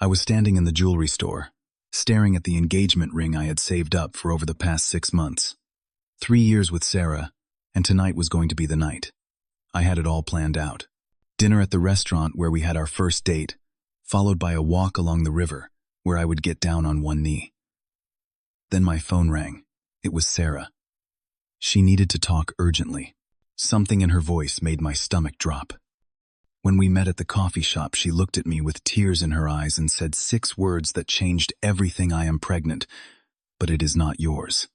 I was standing in the jewelry store, staring at the engagement ring I had saved up for over the past 6 months. 3 years with Sarah, and tonight was going to be the night. I had it all planned out. Dinner at the restaurant where we had our first date, followed by a walk along the river where I would get down on one knee. Then my phone rang. It was Sarah. She needed to talk urgently. Something in her voice made my stomach drop. When we met at the coffee shop, she looked at me with tears in her eyes and said 6 words that changed everything. I am pregnant, but it is not yours.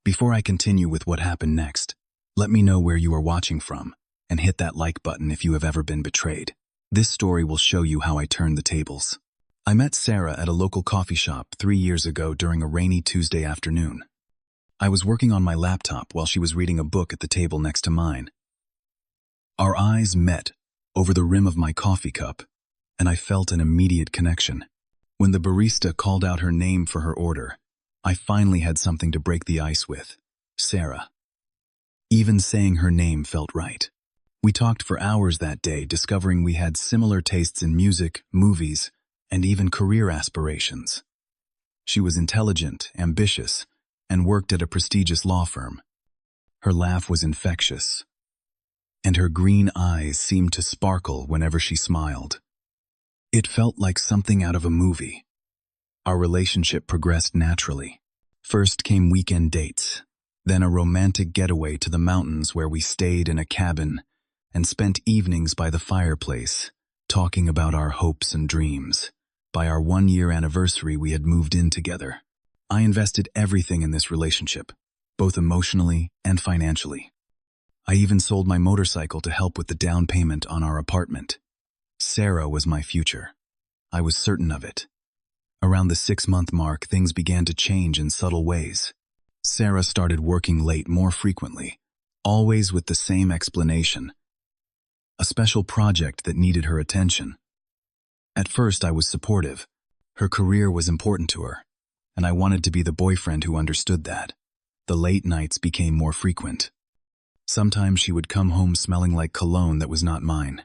Before I continue with what happened next, let me know where you are watching from, and hit that like button if you have ever been betrayed. This story will show you how I turned the tables. I met Sarah at a local coffee shop 3 years ago during a rainy Tuesday afternoon. I was working on my laptop while she was reading a book at the table next to mine. Our eyes met over the rim of my coffee cup, and I felt an immediate connection. When the barista called out her name for her order, I finally had something to break the ice with: Sarah. Even saying her name felt right. We talked for hours that day, discovering we had similar tastes in music, movies, and even career aspirations. She was intelligent, ambitious, and worked at a prestigious law firm. Her laugh was infectious, and her green eyes seemed to sparkle whenever she smiled. It felt like something out of a movie. Our relationship progressed naturally. First came weekend dates, then a romantic getaway to the mountains where we stayed in a cabin and spent evenings by the fireplace, talking about our hopes and dreams. By our 1-year anniversary, we had moved in together. I invested everything in this relationship, both emotionally and financially. I even sold my motorcycle to help with the down payment on our apartment. Sarah was my future. I was certain of it. Around the 6-month mark, things began to change in subtle ways. Sarah started working late more frequently, always with the same explanation: a special project that needed her attention. At first, I was supportive. Her career was important to her, and I wanted to be the boyfriend who understood that. The late nights became more frequent. Sometimes she would come home smelling like cologne that was not mine.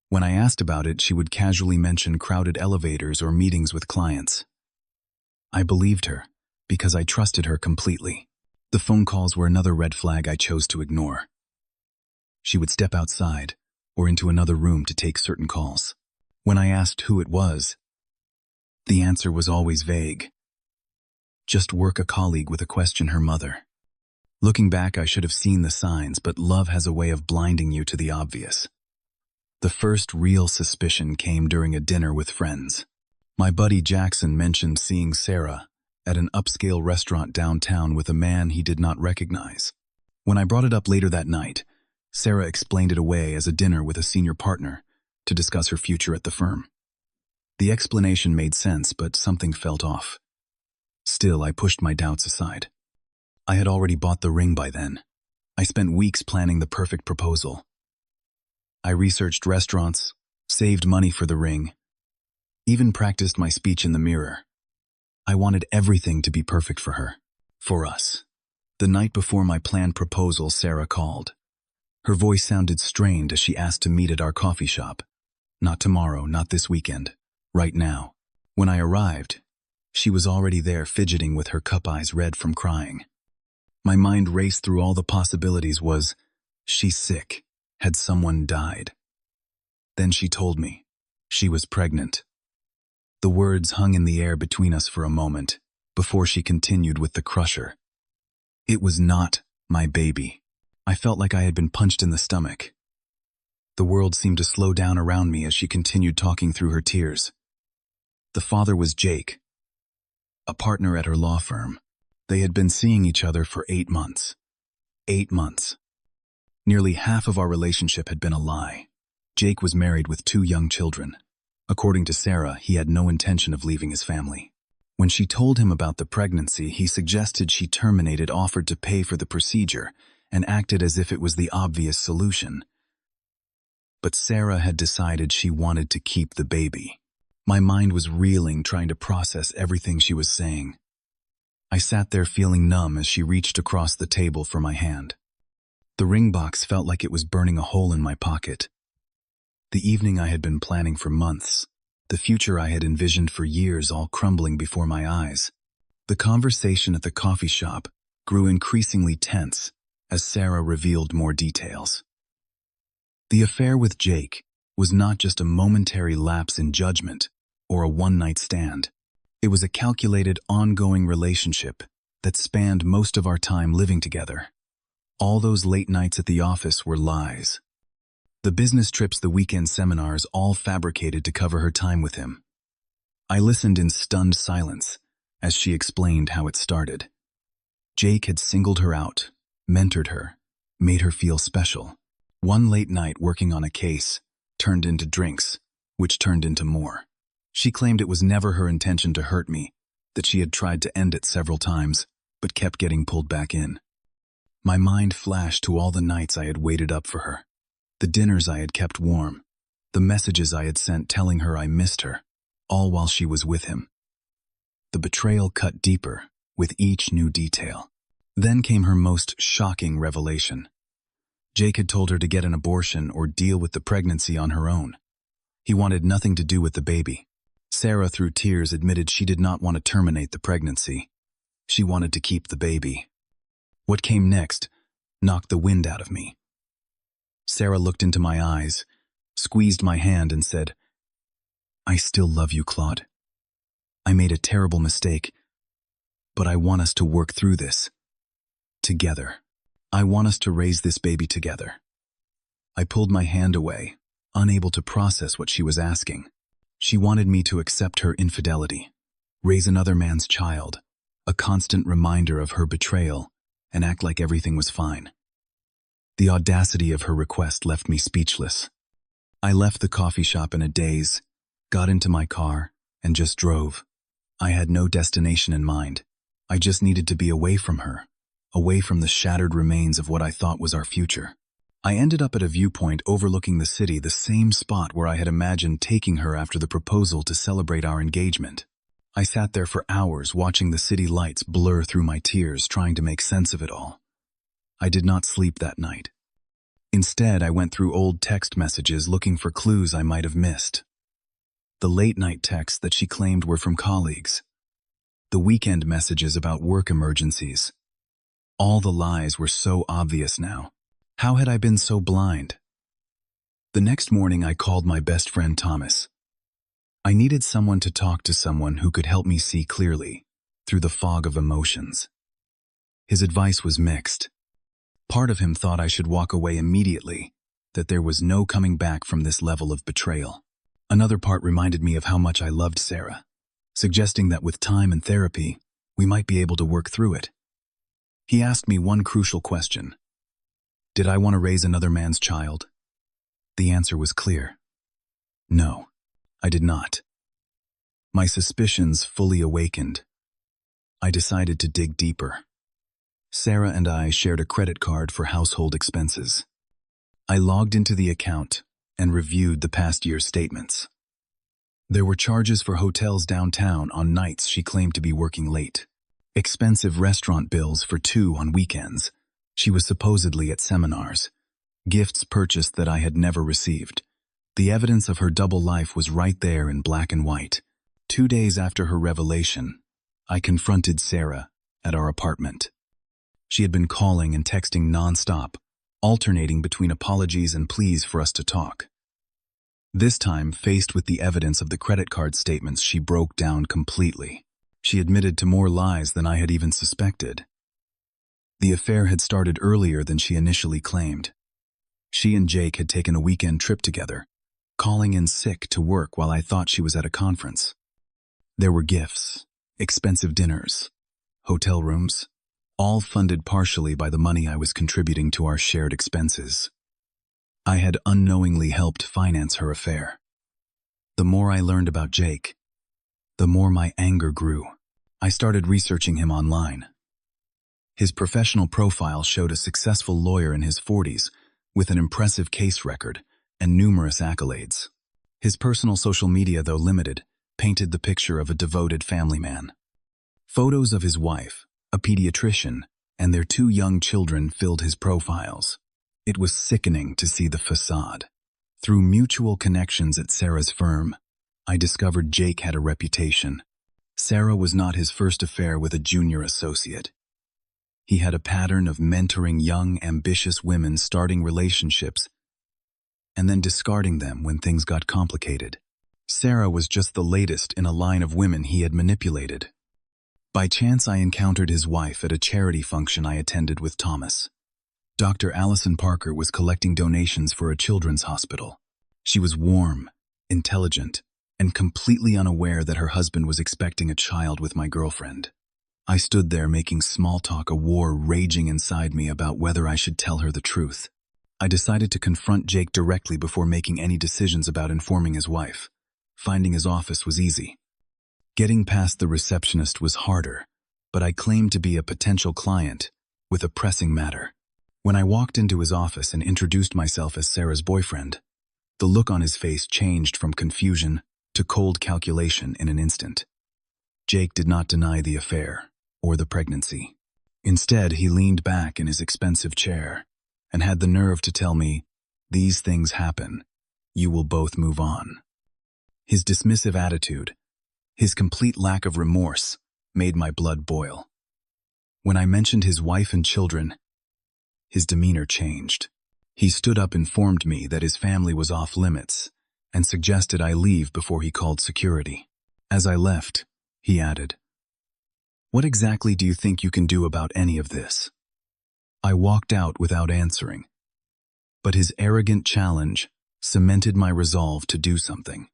When I asked about it, she would casually mention crowded elevators or meetings with clients. I believed her because I trusted her completely. The phone calls were another red flag I chose to ignore. She would step outside or into another room to take certain calls. When I asked who it was, the answer was always vague. Just work, a colleague, with a question, her mother. Looking back, I should have seen the signs, but love has a way of blinding you to the obvious. The first real suspicion came during a dinner with friends. My buddy Jackson mentioned seeing Sarah at an upscale restaurant downtown with a man he did not recognize. When I brought it up later that night, Sarah explained it away as a dinner with a senior partner to discuss her future at the firm. The explanation made sense, but something felt off. Still, I pushed my doubts aside. I had already bought the ring by then. I spent weeks planning the perfect proposal. I researched restaurants, saved money for the ring, even practiced my speech in the mirror. I wanted everything to be perfect for her, for us. The night before my planned proposal, Sarah called. Her voice sounded strained as she asked to meet at our coffee shop. Not tomorrow, not this weekend, right now. When I arrived, she was already there, fidgeting with her cup eyes red from crying. My mind raced through all the possibilities. Was she sick? Had someone died? Then she told me she was pregnant. The words hung in the air between us for a moment before she continued with the crusher. It was not my baby. I felt like I had been punched in the stomach. The world seemed to slow down around me as she continued talking through her tears. The father was Jake, a partner at her law firm. They had been seeing each other for 8 months. 8 months. Nearly half of our relationship had been a lie. Jake was married with 2 young children. According to Sarah, he had no intention of leaving his family. When she told him about the pregnancy, he suggested she terminated, offered to pay for the procedure, and acted as if it was the obvious solution. But Sarah had decided she wanted to keep the baby. My mind was reeling, trying to process everything she was saying. I sat there feeling numb as she reached across the table for my hand. The ring box felt like it was burning a hole in my pocket. The evening I had been planning for months the future I had envisioned for years all crumbling before my eyes. The conversation at the coffee shop grew increasingly tense as Sarah revealed more details. The affair with Jake was not just a momentary lapse in judgment or a one-night stand. It was a calculated, ongoing relationship that spanned most of our time living together. All those late nights at the office were lies. The business trips, the weekend seminars, all fabricated to cover her time with him. I listened in stunned silence as she explained how it started. Jake had singled her out, mentored her, made her feel special. One late night working on a case turned into drinks, which turned into more. She claimed it was never her intention to hurt me, that she had tried to end it several times, but kept getting pulled back in. My mind flashed to all the nights I had waited up for her, the dinners I had kept warm, the messages I had sent telling her I missed her, all while she was with him. The betrayal cut deeper with each new detail. Then came her most shocking revelation. Jake had told her to get an abortion or deal with the pregnancy on her own. He wanted nothing to do with the baby. Sarah, through tears, admitted she did not want to terminate the pregnancy. She wanted to keep the baby. What came next knocked the wind out of me. Sarah looked into my eyes, squeezed my hand, and said, "I still love you, Claude. I made a terrible mistake, but I want us to work through this. Together. I want us to raise this baby together." I pulled my hand away, unable to process what she was asking. She wanted me to accept her infidelity, raise another man's child, a constant reminder of her betrayal, and act like everything was fine. The audacity of her request left me speechless. I left the coffee shop in a daze, got into my car, and just drove. I had no destination in mind. I just needed to be away from her, away from the shattered remains of what I thought was our future. I ended up at a viewpoint overlooking the city, the same spot where I had imagined taking her after the proposal to celebrate our engagement. I sat there for hours watching the city lights blur through my tears, trying to make sense of it all. I did not sleep that night. Instead, I went through old text messages looking for clues I might have missed. The late-night texts that she claimed were from colleagues. The weekend messages about work emergencies. All the lies were so obvious now. How had I been so blind? The next morning, I called my best friend Thomas. I needed someone to talk to, someone who could help me see clearly through the fog of emotions. His advice was mixed. Part of him thought I should walk away immediately, that there was no coming back from this level of betrayal. Another part reminded me of how much I loved Sarah, suggesting that with time and therapy, we might be able to work through it. He asked me one crucial question. Did I want to raise another man's child? The answer was clear. No, I did not. My suspicions fully awakened. I decided to dig deeper. Sarah and I shared a credit card for household expenses. I logged into the account and reviewed the past year's statements. There were charges for hotels downtown on nights she claimed to be working late, expensive restaurant bills for two on weekends. She was supposedly at seminars, gifts purchased that I had never received. The evidence of her double life was right there in black and white. 2 days after her revelation, I confronted Sarah at our apartment. She had been calling and texting nonstop, alternating between apologies and pleas for us to talk. This time, faced with the evidence of the credit card statements, she broke down completely. She admitted to more lies than I had even suspected. The affair had started earlier than she initially claimed. She and Jake had taken a weekend trip together, calling in sick to work while I thought she was at a conference. There were gifts, expensive dinners, hotel rooms, all funded partially by the money I was contributing to our shared expenses. I had unknowingly helped finance her affair. The more I learned about Jake, the more my anger grew. I started researching him online. His professional profile showed a successful lawyer in his 40s with an impressive case record and numerous accolades. His personal social media, though limited, painted the picture of a devoted family man. Photos of his wife, a pediatrician, and their 2 young children filled his profiles. It was sickening to see the facade. Through mutual connections at Sarah's firm, I discovered Jake had a reputation. Sarah was not his first affair with a junior associate. He had a pattern of mentoring young, ambitious women, starting relationships and then discarding them when things got complicated. Sarah was just the latest in a line of women he had manipulated. By chance, I encountered his wife at a charity function I attended with Thomas. Dr. Allison Parker was collecting donations for a children's hospital. She was warm, intelligent, and completely unaware that her husband was expecting a child with my girlfriend. I stood there making small talk, a war raging inside me about whether I should tell her the truth. I decided to confront Jake directly before making any decisions about informing his wife. Finding his office was easy. Getting past the receptionist was harder, but I claimed to be a potential client with a pressing matter. When I walked into his office and introduced myself as Sarah's boyfriend, the look on his face changed from confusion to cold calculation in an instant. Jake did not deny the affair or the pregnancy. Instead, he leaned back in his expensive chair and had the nerve to tell me, "These things happen. You will both move on." His dismissive attitude, his complete lack of remorse, made my blood boil. When I mentioned his wife and children, his demeanor changed. He stood up, informed me that his family was off limits, and suggested I leave before he called security. As I left, he added, "What exactly do you think you can do about any of this?" I walked out without answering, but his arrogant challenge cemented my resolve to do something.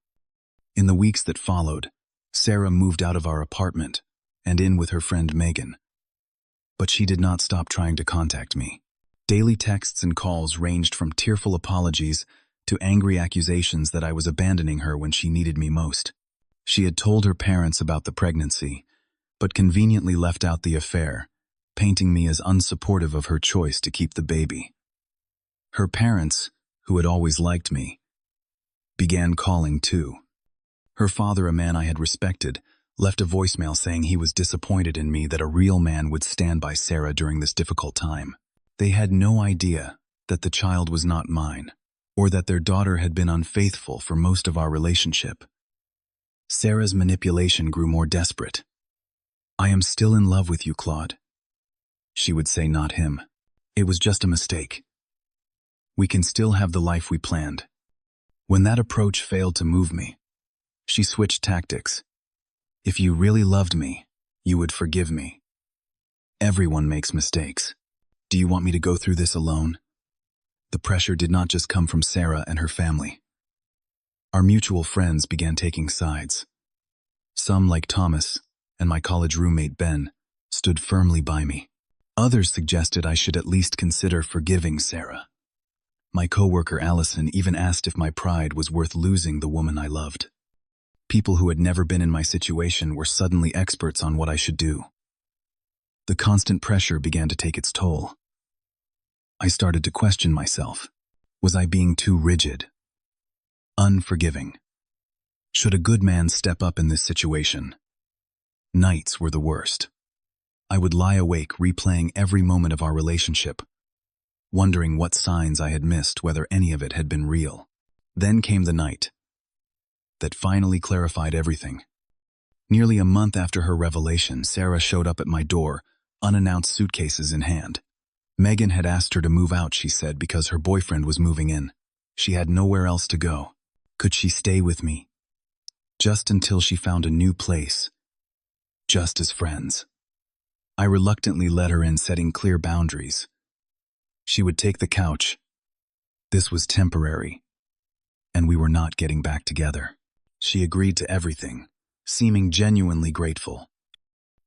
In the weeks that followed, Sarah moved out of our apartment and in with her friend Megan. But she did not stop trying to contact me. Daily texts and calls ranged from tearful apologies to angry accusations that I was abandoning her when she needed me most. She had told her parents about the pregnancy, but conveniently left out the affair, painting me as unsupportive of her choice to keep the baby. Her parents, who had always liked me, began calling too. Her father, a man I had respected, left a voicemail saying he was disappointed in me, that a real man would stand by Sarah during this difficult time. They had no idea that the child was not mine, or that their daughter had been unfaithful for most of our relationship. Sarah's manipulation grew more desperate. "I am still in love with you, Claude," she would say, not him. "It was just a mistake. We can still have the life we planned." When that approach failed to move me, she switched tactics. "If you really loved me, you would forgive me. Everyone makes mistakes. Do you want me to go through this alone?" The pressure did not just come from Sarah and her family. Our mutual friends began taking sides. Some, like Thomas and my college roommate Ben, stood firmly by me. Others suggested I should at least consider forgiving Sarah. My coworker Allison even asked if my pride was worth losing the woman I loved. People who had never been in my situation were suddenly experts on what I should do. The constant pressure began to take its toll. I started to question myself. Was I being too rigid? Unforgiving? Should a good man step up in this situation? Nights were the worst. I would lie awake replaying every moment of our relationship, wondering what signs I had missed, whether any of it had been real. Then came the night that finally clarified everything. Nearly a month after her revelation, Sarah showed up at my door, unannounced, suitcases in hand. Megan had asked her to move out, she said, because her boyfriend was moving in. She had nowhere else to go. Could she stay with me? Just until she found a new place. Just as friends. I reluctantly let her in, setting clear boundaries. She would take the couch. This was temporary, and we were not getting back together. She agreed to everything, seeming genuinely grateful.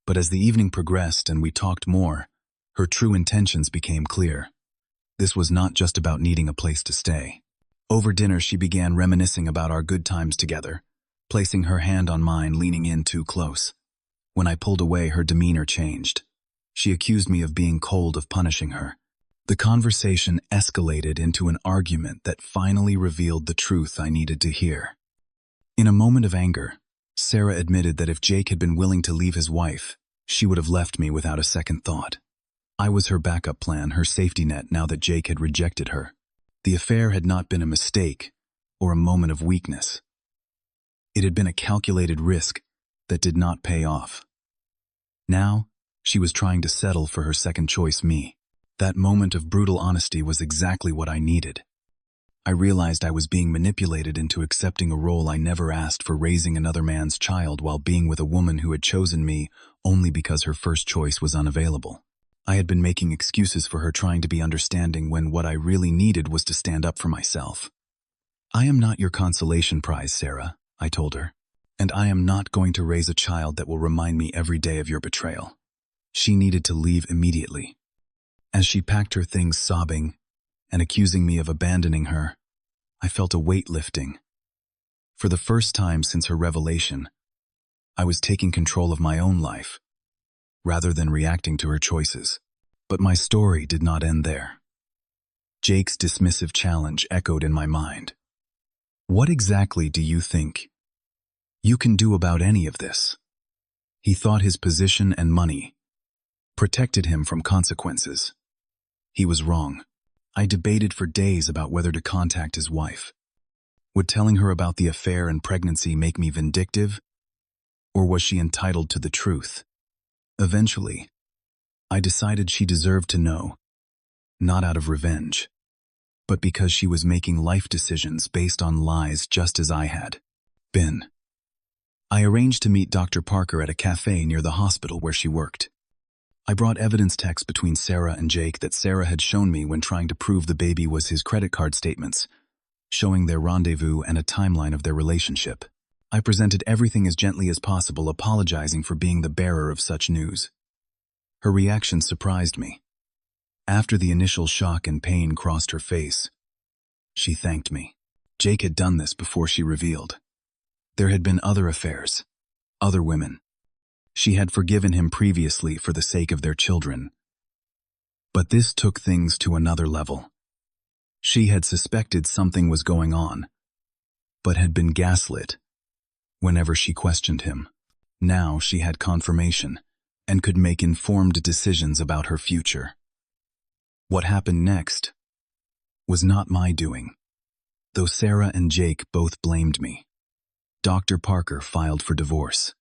But as the evening progressed and we talked more, her true intentions became clear. This was not just about needing a place to stay. Over dinner, she began reminiscing about our good times together, placing her hand on mine, leaning in too close. When I pulled away, her demeanor changed. She accused me of being cold, of punishing her. The conversation escalated into an argument that finally revealed the truth I needed to hear. In a moment of anger, Sarah admitted that if Jake had been willing to leave his wife, she would have left me without a second thought. I was her backup plan, her safety net, now that Jake had rejected her. The affair had not been a mistake or a moment of weakness. It had been a calculated risk that did not pay off. Now, she was trying to settle for her second choice, me. That moment of brutal honesty was exactly what I needed. I realized I was being manipulated into accepting a role I never asked for, raising another man's child while being with a woman who had chosen me only because her first choice was unavailable. I had been making excuses for her, trying to be understanding, when what I really needed was to stand up for myself. "I am not your consolation prize, Sarah," I told her, "and I am not going to raise a child that will remind me every day of your betrayal." She needed to leave immediately. As she packed her things, sobbing and accusing me of abandoning her, I felt a weight lifting. For the first time since her revelation, I was taking control of my own life, rather than reacting to her choices. But my story did not end there. Jake's dismissive challenge echoed in my mind. "What exactly do you think you can do about any of this?" He thought his position and money protected him from consequences. He was wrong. I debated for days about whether to contact his wife. Would telling her about the affair and pregnancy make me vindictive, or was she entitled to the truth? Eventually, I decided she deserved to know, not out of revenge, but because she was making life decisions based on lies just as I had been. I arranged to meet Dr. Parker at a cafe near the hospital where she worked. I brought evidence texts between Sarah and Jake that Sarah had shown me when trying to prove the baby was his credit card statements, showing their rendezvous and a timeline of their relationship. I presented everything as gently as possible, apologizing for being the bearer of such news. Her reaction surprised me. After the initial shock and pain crossed her face, she thanked me. Jake had done this before, she revealed. There had been other affairs, other women. She had forgiven him previously for the sake of their children. But this took things to another level. She had suspected something was going on, but had been gaslit whenever she questioned him. Now she had confirmation and could make informed decisions about her future. What happened next was not my doing, though Sarah and Jake both blamed me. Dr. Parker filed for divorce.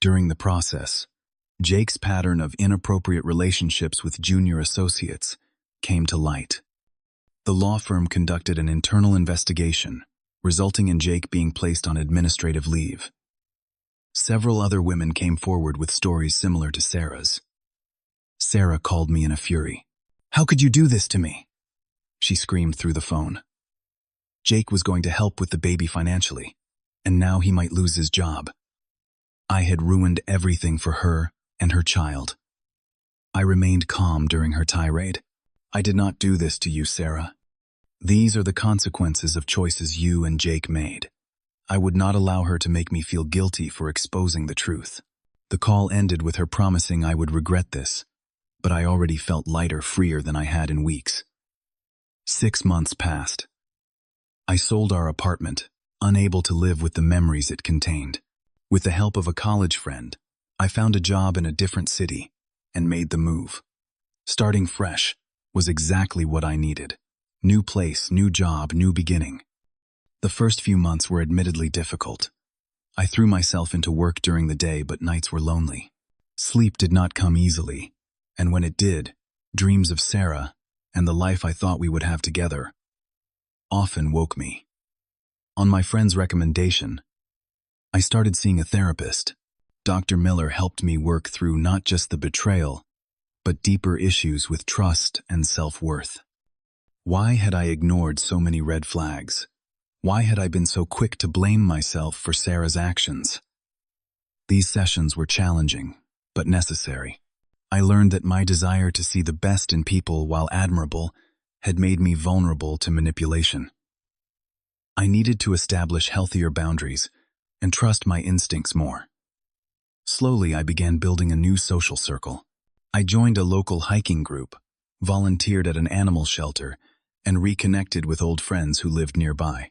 During the process, Jake's pattern of inappropriate relationships with junior associates came to light. The law firm conducted an internal investigation, resulting in Jake being placed on administrative leave. Several other women came forward with stories similar to Sarah's. Sarah called me in a fury. "How could you do this to me?" she screamed through the phone. Jake was going to help with the baby financially, and now he might lose his job. I had ruined everything for her and her child. I remained calm during her tirade. "I did not do this to you, Sarah. These are the consequences of choices you and Jake made." I would not allow her to make me feel guilty for exposing the truth. The call ended with her promising I would regret this, but I already felt lighter, freer than I had in weeks. 6 months passed. I sold our apartment, unable to live with the memories it contained. With the help of a college friend, I found a job in a different city and made the move. Starting fresh was exactly what I needed. New place, new job, new beginning. The first few months were admittedly difficult. I threw myself into work during the day, but nights were lonely. Sleep did not come easily, and when it did, dreams of Sarah and the life I thought we would have together often woke me. On my friend's recommendation, I started seeing a therapist. Dr. Miller helped me work through not just the betrayal, but deeper issues with trust and self-worth. Why had I ignored so many red flags? Why had I been so quick to blame myself for Sarah's actions? These sessions were challenging, but necessary. I learned that my desire to see the best in people, while admirable, had made me vulnerable to manipulation. I needed to establish healthier boundaries and trust my instincts more. Slowly, I began building a new social circle. I joined a local hiking group, volunteered at an animal shelter, and reconnected with old friends who lived nearby.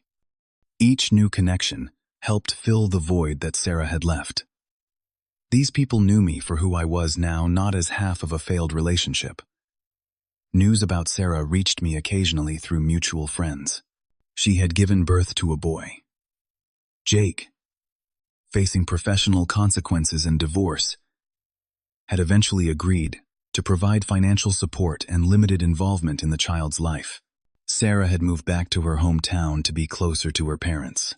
Each new connection helped fill the void that Sarah had left. These people knew me for who I was now, not as half of a failed relationship. News about Sarah reached me occasionally through mutual friends. She had given birth to a boy. Jake facing professional consequences and divorce, had eventually agreed to provide financial support and limited involvement in the child's life. Sarah had moved back to her hometown to be closer to her parents.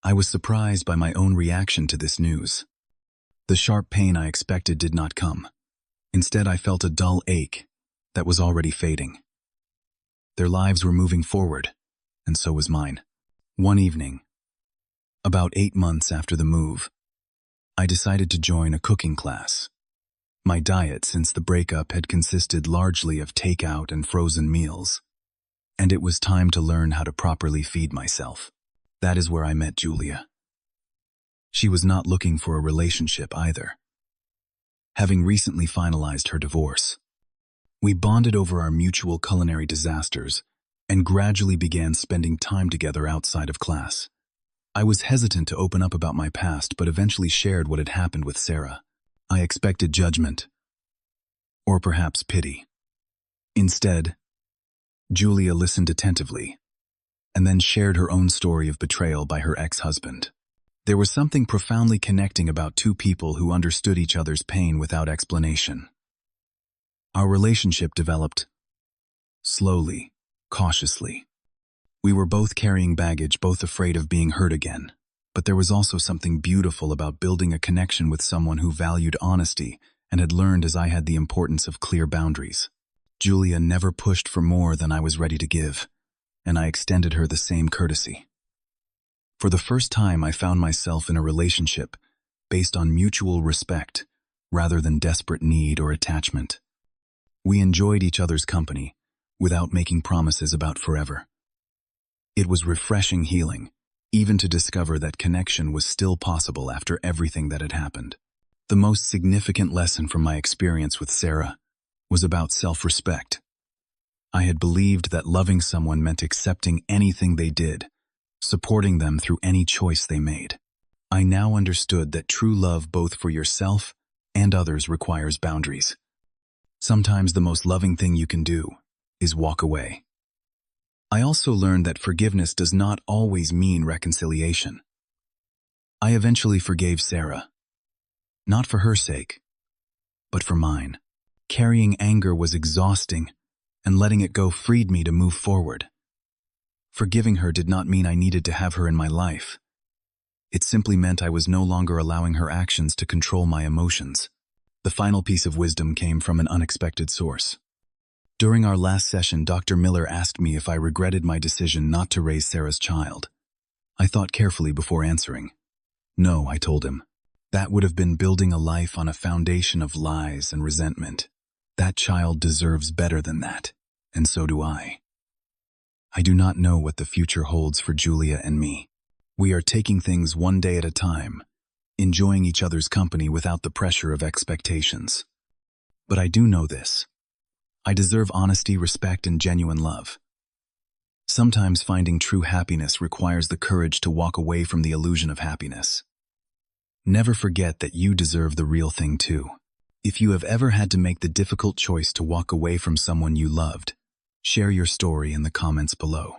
I was surprised by my own reaction to this news. The sharp pain I expected did not come. Instead, I felt a dull ache that was already fading. Their lives were moving forward, and so was mine. One evening, about 8 months after the move, I decided to join a cooking class. My diet since the breakup had consisted largely of takeout and frozen meals, and it was time to learn how to properly feed myself. That is where I met Julia. She was not looking for a relationship either, having recently finalized her divorce. We bonded over our mutual culinary disasters and gradually began spending time together outside of class. I was hesitant to open up about my past, but eventually shared what had happened with Sarah. I expected judgment, or perhaps pity. Instead, Julia listened attentively, and then shared her own story of betrayal by her ex-husband. There was something profoundly connecting about two people who understood each other's pain without explanation. Our relationship developed slowly, cautiously. We were both carrying baggage, both afraid of being hurt again. But there was also something beautiful about building a connection with someone who valued honesty and had learned as I had the importance of clear boundaries. Julia never pushed for more than I was ready to give, and I extended her the same courtesy. For the first time, I found myself in a relationship based on mutual respect rather than desperate need or attachment. We enjoyed each other's company without making promises about forever. It was refreshing healing, even to discover that connection was still possible after everything that had happened. The most significant lesson from my experience with Sarah was about self-respect. I had believed that loving someone meant accepting anything they did, supporting them through any choice they made. I now understood that true love, both for yourself and others, requires boundaries. Sometimes the most loving thing you can do is walk away. I also learned that forgiveness does not always mean reconciliation. I eventually forgave Sarah, not for her sake, but for mine. Carrying anger was exhausting, and letting it go freed me to move forward. Forgiving her did not mean I needed to have her in my life. It simply meant I was no longer allowing her actions to control my emotions. The final piece of wisdom came from an unexpected source. During our last session, Dr. Miller asked me if I regretted my decision not to raise Sarah's child. I thought carefully before answering. No, I told him. That would have been building a life on a foundation of lies and resentment. That child deserves better than that, and so do I. I do not know what the future holds for Julia and me. We are taking things one day at a time, enjoying each other's company without the pressure of expectations. But I do know this. I deserve honesty, respect, and genuine love. Sometimes finding true happiness requires the courage to walk away from the illusion of happiness. Never forget that you deserve the real thing too. If you have ever had to make the difficult choice to walk away from someone you loved, share your story in the comments below.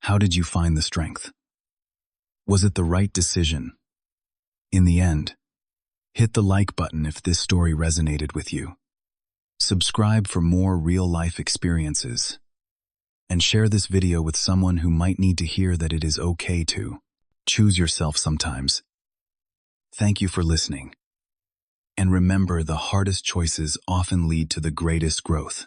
How did you find the strength? Was it the right decision? In the end, hit the like button if this story resonated with you. Subscribe for more real-life experiences, and share this video with someone who might need to hear that it is okay to choose yourself sometimes. Thank you for listening. And remember, the hardest choices often lead to the greatest growth.